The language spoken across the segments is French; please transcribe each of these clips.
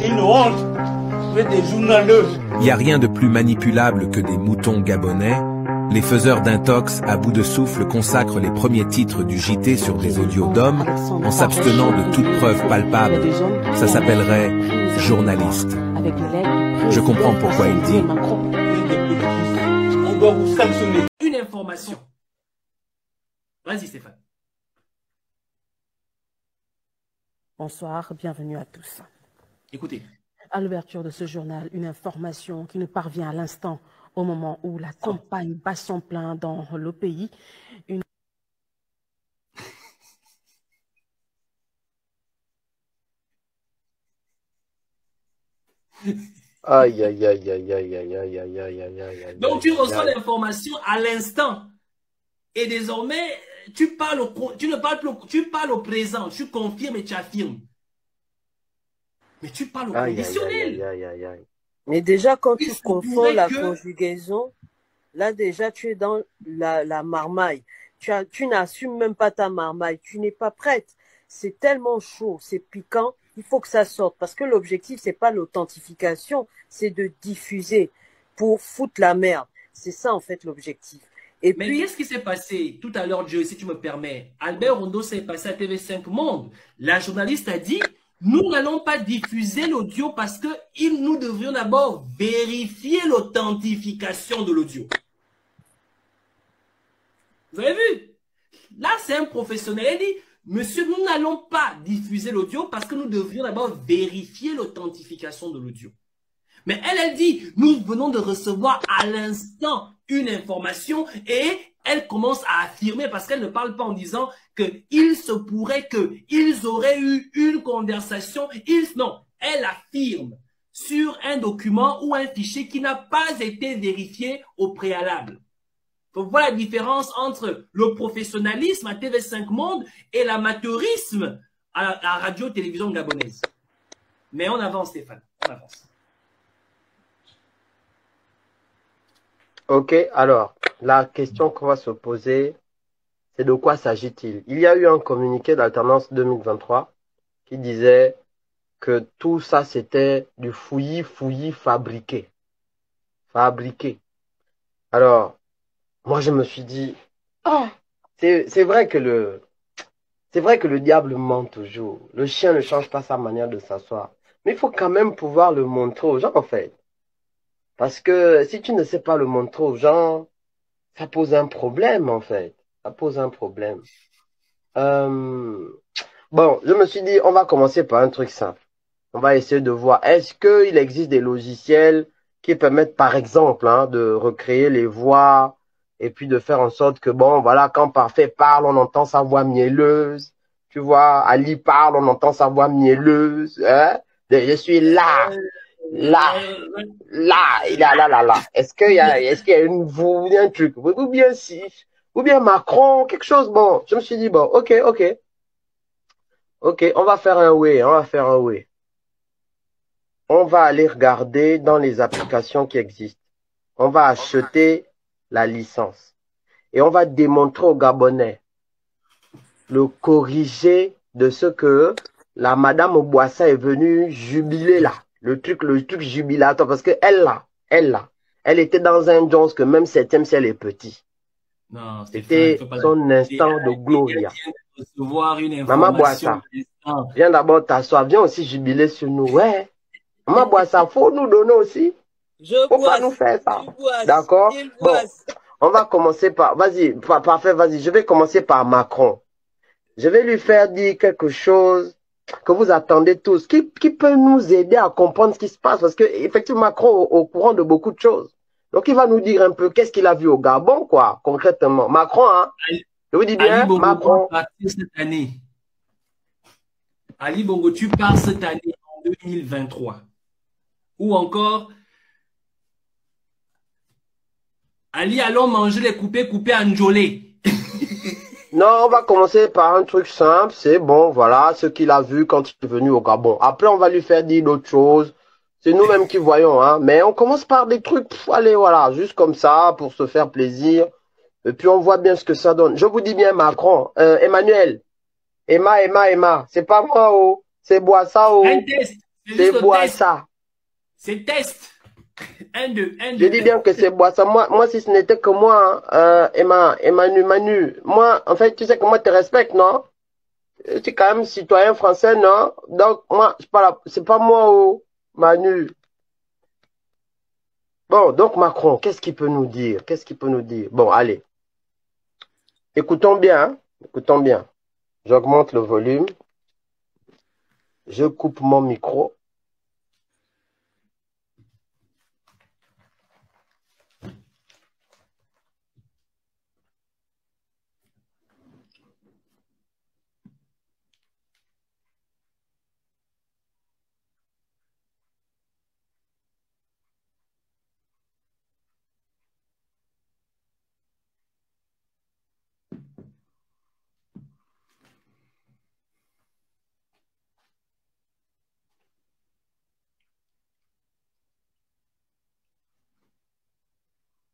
C'est une honte. Vous êtes des journaleux. Il n'y a rien de plus manipulable que des moutons gabonais. Les faiseurs d'intox à bout de souffle consacrent les premiers titres du JT sur des audios d'hommes en s'abstenant de toute preuve palpable. Ça s'appellerait journaliste. Je comprends pourquoi il dit. On doit vous sanctionner. Une information. Vas-y Stéphane. Bonsoir, bienvenue à tous. Écoutez. À l'ouverture de ce journal, une information qui nous parvient à l'instant au moment où la campagne bat son plein dans le pays. Aïe, aïe, aïe, aïe, aïe, aïe, aïe, aïe, aïe, aïe, aïe. Donc tu reçois l'information à l'instant. Et désormais, tu parles au présent. Tu confirmes et tu affirmes. Mais tu parles au conditionnel. Aïe, aïe, aïe. Mais déjà, quand tu confonds la conjugaison, là déjà, tu es dans la marmaille. Tu n'assumes même pas ta marmaille. Tu n'es pas prête. C'est tellement chaud, c'est piquant. Il faut que ça sorte. Parce que l'objectif, c'est pas l'authentification, c'est de diffuser pour foutre la merde. C'est ça, en fait, l'objectif. Mais qu'est-ce qui s'est passé tout à l'heure, Joe, si tu me permets? Albert Rondo s'est passé à TV5 Monde. La journaliste a dit, nous n'allons pas diffuser l'audio parce que nous devrions d'abord vérifier l'authentification de l'audio. Vous avez vu? Là, c'est un professionnel. Elle dit, monsieur, nous n'allons pas diffuser l'audio parce que nous devrions d'abord vérifier l'authentification de l'audio. Mais elle dit, nous venons de recevoir à l'instant une information et elle commence à affirmer parce qu'elle ne parle pas en disant qu'il se pourrait qu'ils auraient eu une conversation. Non, elle affirme sur un document ou un fichier qui n'a pas été vérifié au préalable. Faut voir la différence entre le professionnalisme à TV5 Monde et l'amateurisme à la radio-télévision gabonaise. Mais on avance, Stéphane, on avance. Ok, alors, la question qu'on va se poser, c'est de quoi s'agit-il? Il y a eu un communiqué d'alternance 2023 qui disait que tout ça, c'était du fouillis fabriqué. Alors, moi, je me suis dit, c'est vrai que le diable ment toujours. Le chien ne change pas sa manière de s'asseoir. Mais il faut quand même pouvoir le montrer aux gens, en fait. Parce que si tu ne sais pas le montrer aux gens, ça pose un problème, en fait. Ça pose un problème. Bon, je me suis dit, on va commencer par un truc simple. On va essayer de voir, est-ce qu'il existe des logiciels qui permettent, par exemple, de recréer les voix et puis de faire en sorte que, bon, voilà, quand Parfait parle, on entend sa voix mielleuse. Tu vois, Ali parle, on entend sa voix mielleuse. Hein? Je suis là. Là. Est-ce qu'il y a une voix, un truc, ou bien Macron, quelque chose, bon, je me suis dit, bon, ok, on va faire un way. On va aller regarder dans les applications qui existent. On va acheter la licence. Et on va démontrer aux Gabonais le corrigé de ce que la Madame Oboissa est venue jubiler là. Le truc jubilatoire, parce que elle était dans un Jones que même 7e ciel est petit. C'était son instant de gloria. Maman Boissa, viens d'abord t'asseoir, viens aussi jubiler sur nous. Ouais. Maman Boissa, faut nous donner aussi. Faut pas nous faire ça. D'accord? Bon, on va commencer par, vas-y, parfait, vas-y, je vais commencer par Macron. Je vais lui faire dire quelque chose que vous attendez tous, qui peut nous aider à comprendre ce qui se passe, parce que effectivement Macron est au courant de beaucoup de choses. Donc il va nous dire un peu qu'est-ce qu'il a vu au Gabon, quoi, concrètement. Macron, hein, je vous dis bien, Macron. Ali Bongo, tu pars cette année en 2023. Ou encore, Ali, allons manger les coupés Anjolé. Non, on va commencer par un truc simple, c'est bon, voilà, ce qu'il a vu quand il est venu au Gabon. Après, on va lui faire dire d'autres choses. C'est nous-mêmes qui voyons, hein. Mais on commence par des trucs, allez, voilà, juste comme ça, pour se faire plaisir. Et puis, on voit bien ce que ça donne. Je vous dis bien, Macron, Emmanuel, Emma, c'est pas moi, oh, c'est Boissa, oh. Un test, C'est Boissa. C'est test. Je dis bien que c'est Boissa. Moi, si ce n'était que moi, Manu, moi, en fait, tu sais que moi, je te respecte, non? Je suis quand même citoyen français, non? Donc, moi, c'est pas moi, oh, Manu. Bon, donc Macron, qu'est-ce qu'il peut nous dire? Qu'est-ce qu'il peut nous dire? Bon, allez. Écoutons bien, hein? Écoutons bien. J'augmente le volume. Je coupe mon micro.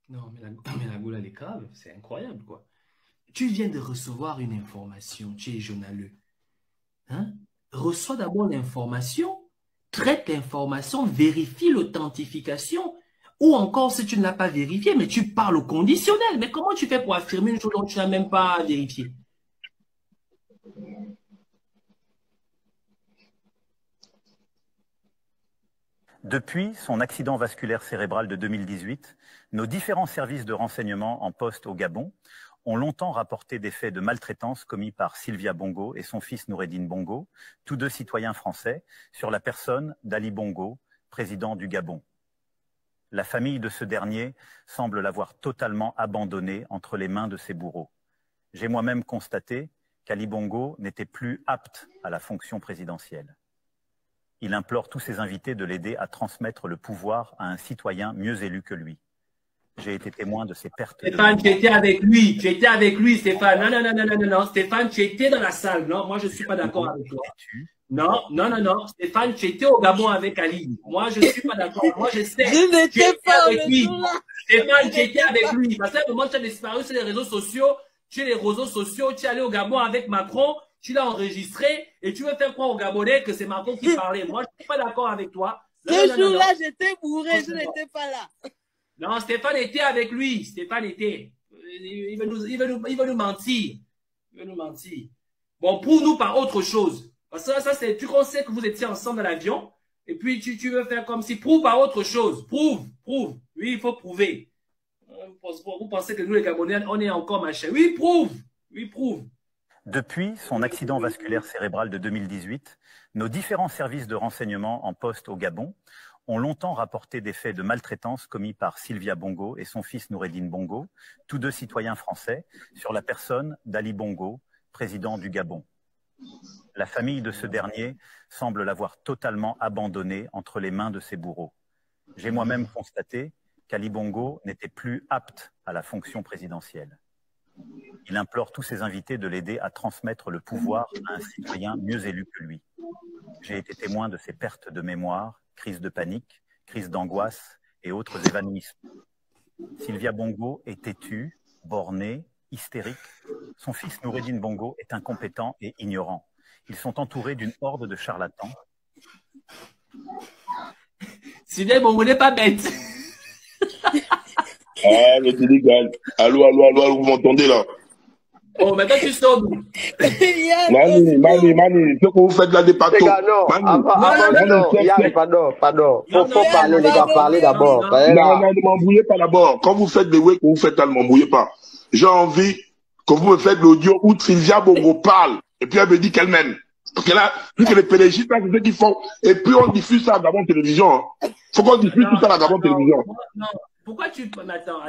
Non, mais la Goula, elle est grave. C'est incroyable, quoi. Tu viens de recevoir une information. Tu es journaleux. Hein? Reçois d'abord l'information. Traite l'information. Vérifie l'authentification. Ou encore, si tu ne l'as pas vérifié, mais tu parles au conditionnel. Mais comment tu fais pour affirmer une chose dont tu n'as même pas vérifié? Depuis son accident vasculaire cérébral de 2018, nos différents services de renseignement en poste au Gabon ont longtemps rapporté des faits de maltraitance commis par Sylvia Bongo et son fils Noureddine Bongo, tous deux citoyens français, sur la personne d'Ali Bongo, président du Gabon. La famille de ce dernier semble l'avoir totalement abandonné entre les mains de ses bourreaux. J'ai moi-même constaté qu'Ali Bongo n'était plus apte à la fonction présidentielle. Il implore tous ses invités de l'aider à transmettre le pouvoir à un citoyen mieux élu que lui. J'ai été témoin de ces pertes. Stéphane, tu étais avec lui. Tu étais avec lui, Stéphane. Non. Stéphane, tu étais dans la salle. Non, moi, je ne suis pas d'accord avec toi. Non. Stéphane, tu étais au Gabon avec Ali. Moi, je ne suis pas d'accord. Moi, je sais. Je n'étais pas avec lui. Stéphane, tu étais avec lui. Parce qu'à un moment, tu as disparu sur les réseaux sociaux. Tu es allé au Gabon avec Macron. Tu l'as enregistré et tu veux faire croire aux Gabonais que c'est Macron qui parlait. Moi, je ne suis pas d'accord avec toi. Ce jour-là, j'étais bourré, je n'étais pas là. Non, Stéphane était avec lui. Stéphane était. Il veut nous mentir. Il veut nous mentir. Bon, prouve-nous par autre chose. Parce que ça c'est, tu sais que vous étiez ensemble dans l'avion. Et puis, tu veux faire comme si, prouve par autre chose. Prouve. Oui, il faut prouver. Vous pensez que nous, les Gabonais, on est encore machin. Oui, prouve. Depuis son accident vasculaire cérébral de 2018, nos différents services de renseignement en poste au Gabon ont longtemps rapporté des faits de maltraitance commis par Sylvia Bongo et son fils Noureddine Bongo, tous deux citoyens français, sur la personne d'Ali Bongo, président du Gabon. La famille de ce dernier semble l'avoir totalement abandonné entre les mains de ses bourreaux. J'ai moi-même constaté qu'Ali Bongo n'était plus apte à la fonction présidentielle. Il implore tous ses invités de l'aider à transmettre le pouvoir à un citoyen mieux élu que lui. J'ai été témoin de ses pertes de mémoire, crises de panique, crises d'angoisse et autres évanouissements. Sylvia Bongo est têtue, bornée, hystérique. Son fils Noureddine Bongo est incompétent et ignorant. Ils sont entourés d'une horde de charlatans. Sylvia Bongo n'est pas bête. Ah, le illégal. Allô, vous m'entendez là? Oh, maintenant tu sors d'où? Mani, ce que vous faites là des patos. Pardon. Faut parler, les gars, parler d'abord. Non, ne m'embrouillez pas d'abord. Quand vous faites des way que vous faites là, ne m'embrouillez pas. J'ai envie que vous me faites l'audio où Sylvia Bongo parle. Et puis elle me dit qu'elle m'aime. Parce que là, vu que les PDG, c'est ce qu'ils font. Et puis on diffuse ça à Gabon Télévision. Faut qu'on diffuse tout ça à Gabon Télévision. Non. Pourquoi tu... Attends.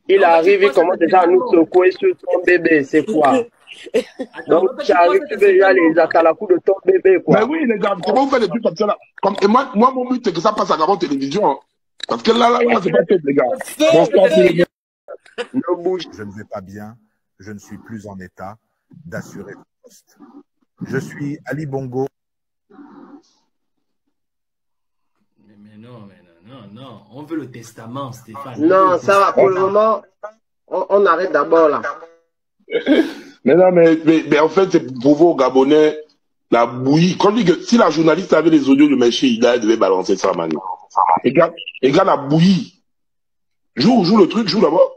Il arrive, il commence déjà à nous secouer sur ton bébé, c'est quoi? Donc tu arrives, tu veux déjà les attaques à la coup de ton bébé, quoi. Mais oui, les gars, comment vous faites des trucs comme ça là? Et moi, mon but, c'est que ça passe à Gabon Télévision. Parce que là, c'est pas top, les gars. Je ne vais pas bien, je ne suis plus en état d'assurer le poste. Je suis Ali Bongo. Non. On veut le testament, Stéphane. Non, ça va. Pour le moment, on arrête d'abord là. Mais non, mais en fait, c'est pour prouver aux Gabonais la bouillie. Quand je dis que si la journaliste avait les audios de Meshi Ida, elle devait balancer ça, man. Et gars, la bouillie. Joue le truc, joue d'abord.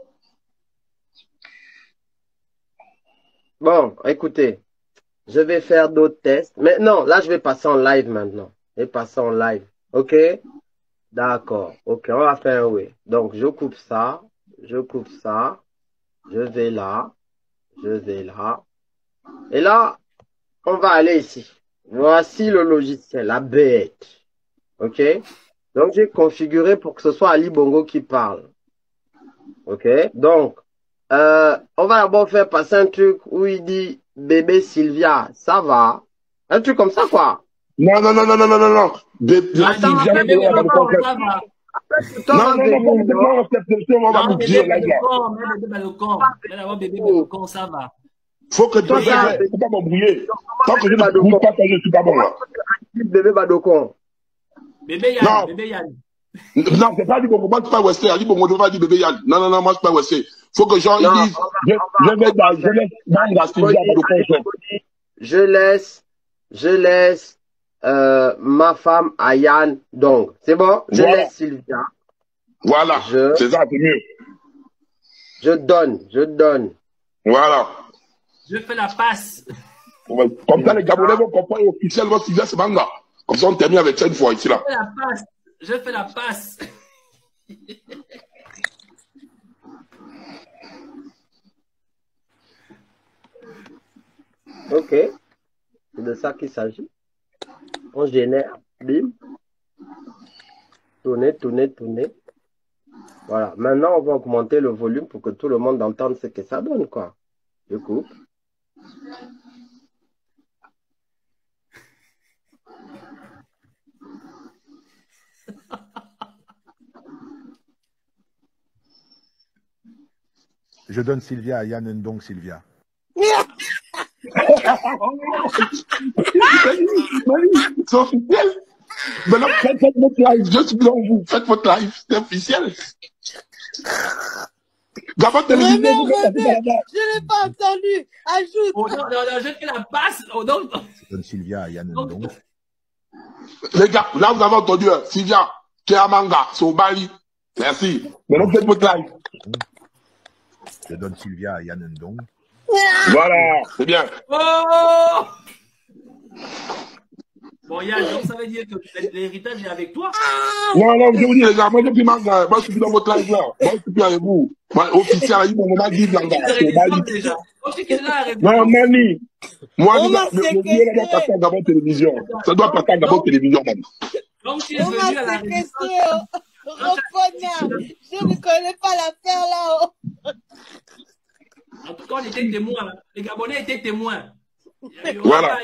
Bon, écoutez, je vais faire d'autres tests. Mais non, là, je vais passer en live maintenant. Je vais passer en live. OK? D'accord. OK, on va faire un oui. Donc, je coupe ça. Je coupe ça. Je vais là. Je vais là. Et là, on va aller ici. Voici le logiciel, la bête. OK? Donc, j'ai configuré pour que ce soit Ali Bongo qui parle. OK? Donc, on va d'abord faire passer un truc où il dit bébé Sylvia, ça va? Un truc comme ça, quoi. Non. Sylvia, ça va. Faut que tu faut pas m'embrouiller. Tant que je ne bouge pas, je ne suis pas bon là. Bébé Badokon. Bébé Yann. Non, c'est pas Ali Bongo, moi je suis pas Westé. Ali Bongo, je ne vais pas dire bébé Yann. Non, moi je suis pas Westé. Faut que genre ils disent, je laisse ma femme à Yann Dong. C'est bon? Je laisse Sylvia. Voilà, c'est ça, c'est mieux. Je donne. Voilà. Je fais la passe. Comme ça, les Gabonais vont comprendre officiellement Sylvia, c'est Manga. Comme ça, on termine avec ça une fois ici là. Je fais la passe. Ok. C'est de ça qu'il s'agit. On génère. Bim. Tourner. Voilà. Maintenant, on va augmenter le volume pour que tout le monde entende ce que ça donne, quoi. Je coupe. Je donne Sylvia à Yann Ndong Sylvia. C'est officiel. Maintenant, faites votre live. Je suis dans vous. Faites votre live. C'est officiel. Gabon Télévision. Je n'ai pas entendu. Ajoute. Oh non, je fais la passe. Oh non. Je donne Sylvia à Yann Ndong. Les gars, là, vous avez entendu, Sylvia, tu es à Manga, c'est au Bali. Merci. Maintenant, faites votre live. Je donne Sylvia à Yann Ndong. Voilà, c'est bien. Oh! Bon, Yann, donc ça veut dire que l'héritage est avec toi? Non, je vous dis, les gars, moi, j'ai plus Manga. Moi, je suis plus dans votre live là. Moi, je suis plus avec vous. Moi, officiel, il m'a dit Manga. C'est au Bali. Non, Mani. Moi, le mieux doit passer à Gabon Télévision. Ça doit passer à Gabon Télévision, Mani. Donc, tu es venu à la résistance. Je ne connais pas l'affaire là-haut. En tout cas, on était témoins. Les Gabonais étaient témoins. Voilà.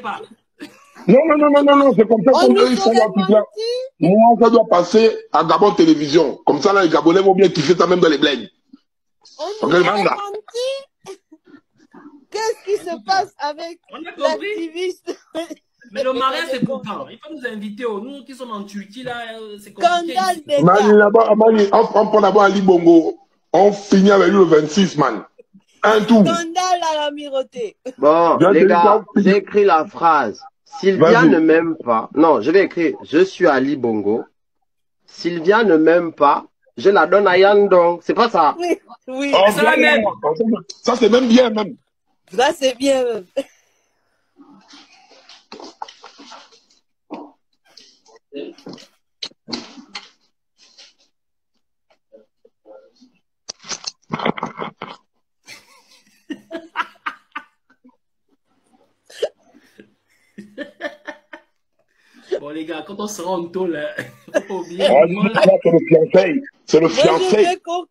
Pas. Non, c'est comme ça qu'on sont là tout là. Moi, ça doit passer à Gabon Télévision. Comme ça, là, les Gabonais vont bien kiffer ça même dans les bleds. Qu'est-ce qui se passe avec l'activiste? Mais le mariage, c'est pour quand? Il faut nous inviter, nous qui sommes en Turquie, là, c'est compliqué. Mani, on prend d'abord Ali Bongo. On finit avec lui le 26, man. Un tour. Scandale à l'amirauté. Bon, les gars, j'ai écrit la phrase. Sylvia ne m'aime pas. Non, je vais écrire. Je suis Ali Bongo. Sylvia ne m'aime pas. Je la donne à Yann Dong. C'est pas ça? Oui. Oh, c'est la même. Ça, c'est même bien, même. Ça, c'est bien, même. Bon, les gars, quand on sera en tôle, faut pas oublier. C'est le fiancé. C'est le fiancé. Quand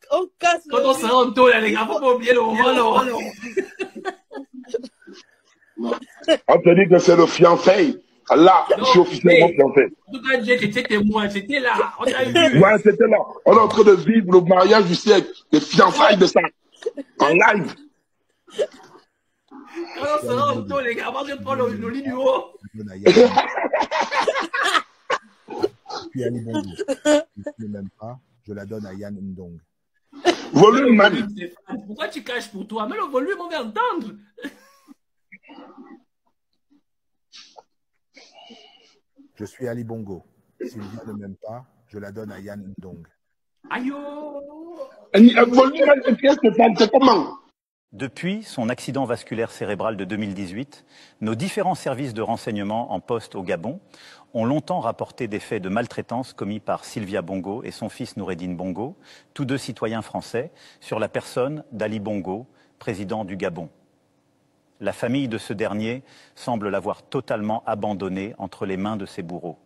on sera en tôle, les gars, faut pas oublier le moment. On te dit que c'est le fiancé. Là, je suis officiellement fiancé. En tout cas, Dieu, c'était témoin, c'était là. On a vu. Ouais, c'était là. On est en train de vivre le mariage du siècle, les fiançailles de ça. En live. Quand on sera en tôle, les gars, avant de prendre le lit du haut. Puis Ali Bongo. Je ne l'aime pas, je la donne à Yann Ndong. Volume, man. Stéphane. Pourquoi tu caches pour toi? Mais le volume, on va entendre. Je suis Ali Bongo. Sylvie ne m'aime pas, je la donne à Yann Ndong. Aïe. Volume, Stéphane, c'est comment? Depuis son accident vasculaire cérébral de 2018, nos différents services de renseignement en poste au Gabon ont longtemps rapporté des faits de maltraitance commis par Sylvia Bongo et son fils Noureddine Bongo, tous deux citoyens français, sur la personne d'Ali Bongo, président du Gabon. La famille de ce dernier semble l'avoir totalement abandonné entre les mains de ses bourreaux.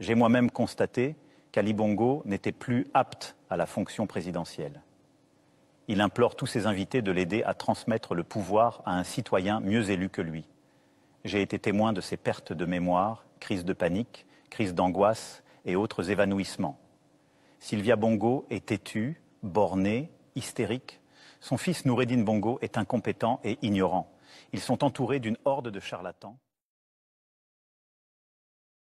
J'ai moi-même constaté qu'Ali Bongo n'était plus apte à la fonction présidentielle. Il implore tous ses invités de l'aider à transmettre le pouvoir à un citoyen mieux élu que lui. J'ai été témoin de ses pertes de mémoire, crises de panique, crises d'angoisse et autres évanouissements. Sylvia Bongo est têtue, bornée, hystérique. Son fils Noureddine Bongo est incompétent et ignorant. Ils sont entourés d'une horde de charlatans.